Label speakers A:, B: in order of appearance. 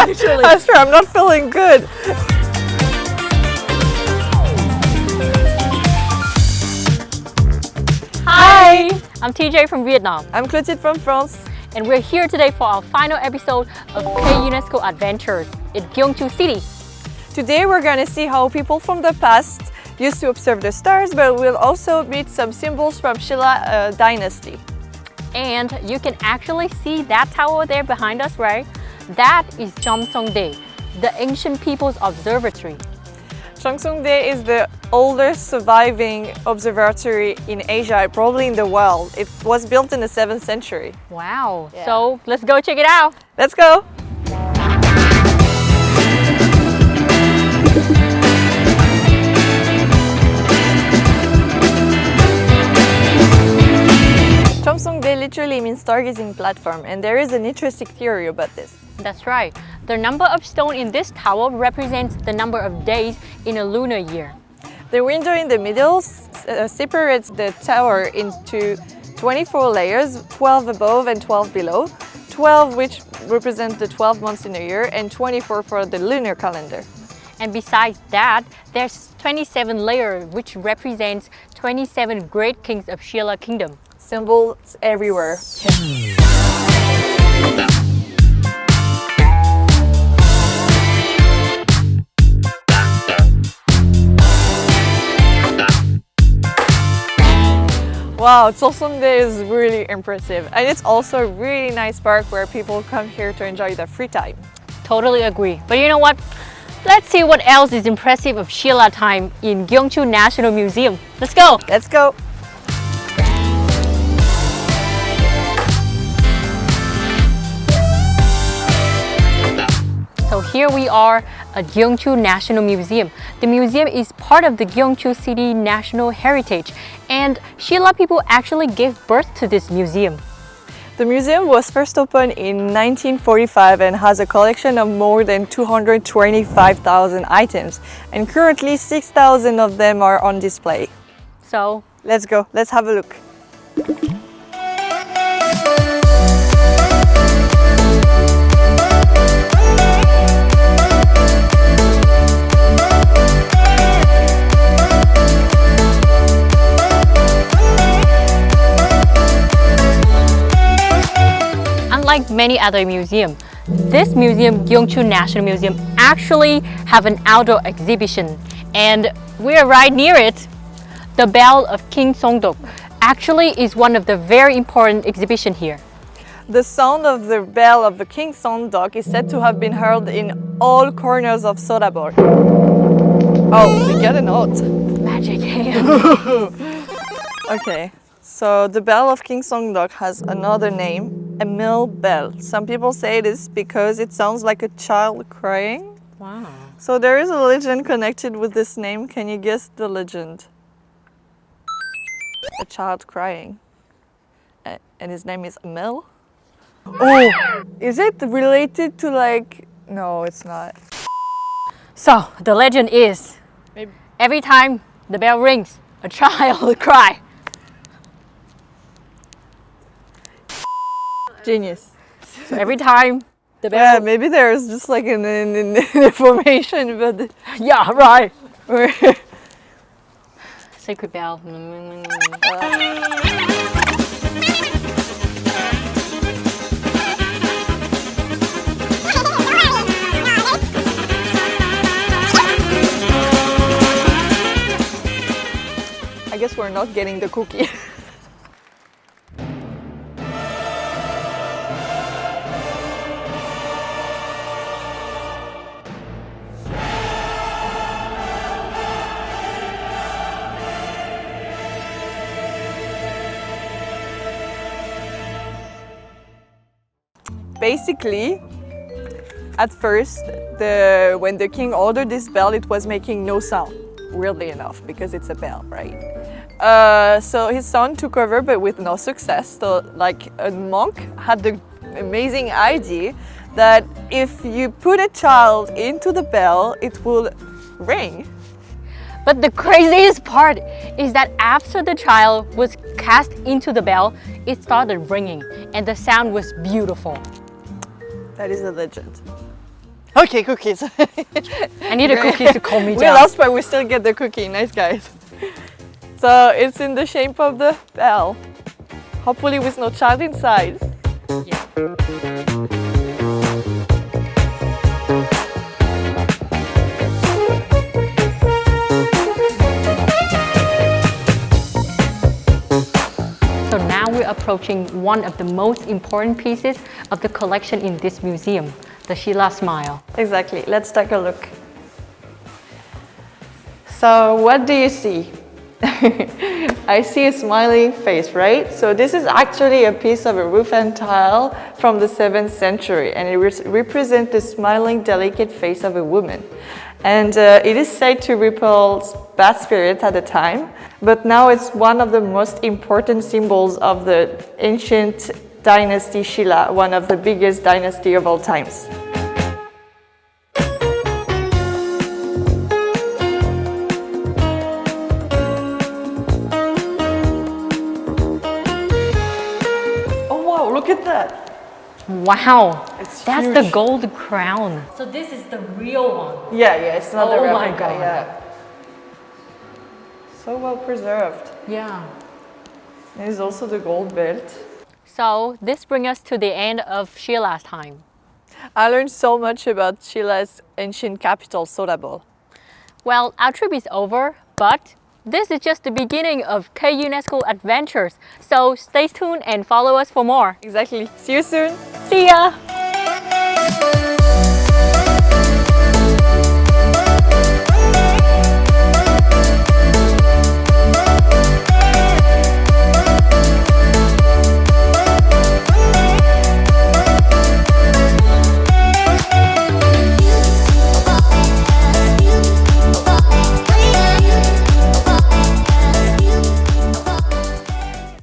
A: actually.
B: I swear, I'm not feeling good.
A: Hi, I'm TJ from Vietnam,
B: I'm Clotilde from France.
A: and we're here today for our final episode of K-UNESCO Adventures in Gyeongju City.
B: Today we're going to see how people from the past used to observe the stars, but we'll also meet some symbols from Shilla dynasty.
A: And you can actually see that tower there behind us, right? That is Cheomseongdae, the ancient people's observatory.
B: Cheomseongdae is the oldest surviving observatory in Asia, probably in the world. It was built in the 7th century.
A: Wow,
B: Yeah.
A: so let's go check it out.
B: Let's go! Cheomseongdae literally means stargazing platform, and there is an interesting theory about this.
A: That's right. The number of stones in this tower represents the number of days in a lunar year.
B: The window in the middle separates the tower into 24 layers, 12 above and 12 below, 12 which represent the 12 months in a year and 24 for the lunar calendar.
A: And besides that, there's 27 layers, which represents 27 great kings of Shilla Kingdom.
B: Symbols everywhere. Wow, Cheomseongdae is really impressive, and it's also a really nice park where people come here to enjoy their free time.
A: Totally agree. But you know what? Let's see what else is impressive of Shilla time in Gyeongju National Museum. Let's go!
B: Let's go!
A: So here we are at Gyeongju National Museum. The museum is part of the Gyeongju City National Heritage, and Shilla people actually gave birth to this museum.
B: The museum was first opened in 1945 and has a collection of more than 225,000 items, and currently 6,000 of them are on display.
A: So
B: Let's go, let's have a look.
A: unlike many other museums, this museum, Gyeongju National Museum, actually have an outdoor exhibition, and we're right near it. The Bell of King Songdok actually is one of the very important exhibition here.
B: The sound of the bell of the King Songdok is said to have been heard in all corners of Sorabor. Oh, we get a note.
A: Magic.
B: Okay, so the bell of King Songdok has another name, a mill bell. Some people say it is because it sounds like a child crying.
A: Wow.
B: So there is a legend connected with this name. Can you guess the legend? A child crying. And his name is Emil. Oh, is it related to like... No, it's not.
A: So the legend is,
B: Maybe.
A: every time the bell rings, a child will cry.
B: Genius.
A: So every time the
B: Yeah,
A: bell...
B: maybe there's just like an information, but...
A: Yeah, right. Sacred bell.
B: I guess we're not getting the cookie. Basically, at first, when the king ordered this bell, it was making no sound, weirdly enough, because it's a bell, right? So his son took over, but with no success. So, like, a monk had the amazing idea that if you put a child into the bell, it will ring.
A: But the craziest part is that after the child was cast into the bell, it started ringing and the sound was beautiful.
B: That is a legend. Okay, cookies.
A: I need a cookie to calm me
B: We
A: down.
B: lost, but we still get the cookie. Nice, guys. So it's in the shape of the bell. Hopefully with no child inside.
A: So now we're approaching one of the most important pieces of the collection in this museum, the Sheila smile.
B: Exactly. Let's take a look. So what do you see? I see a smiling face, right? So this is actually a piece of a roof and tile from the 7th century, and it represents the smiling, delicate face of a woman. And it is said to repel bad spirits at the time, but now it's one of the most important symbols of the ancient dynasty Sheila, one of the biggest dynasty of all times. Look at that.
A: Wow,
B: It's
A: that's
B: huge.
A: the gold crown. So this is the real one.
B: Yeah, it's not the
A: Oh
B: replica.
A: my God.
B: Yeah. So well preserved.
A: Yeah.
B: There's also the gold belt.
A: So this brings us to the end of Sheila's time.
B: I learned so much about Chile's ancient capital, Sorabo.
A: Well, our trip is over, but this is just the beginning of K-UNESCO adventures. So stay tuned and follow us for more.
B: Exactly. See you soon.
A: See ya!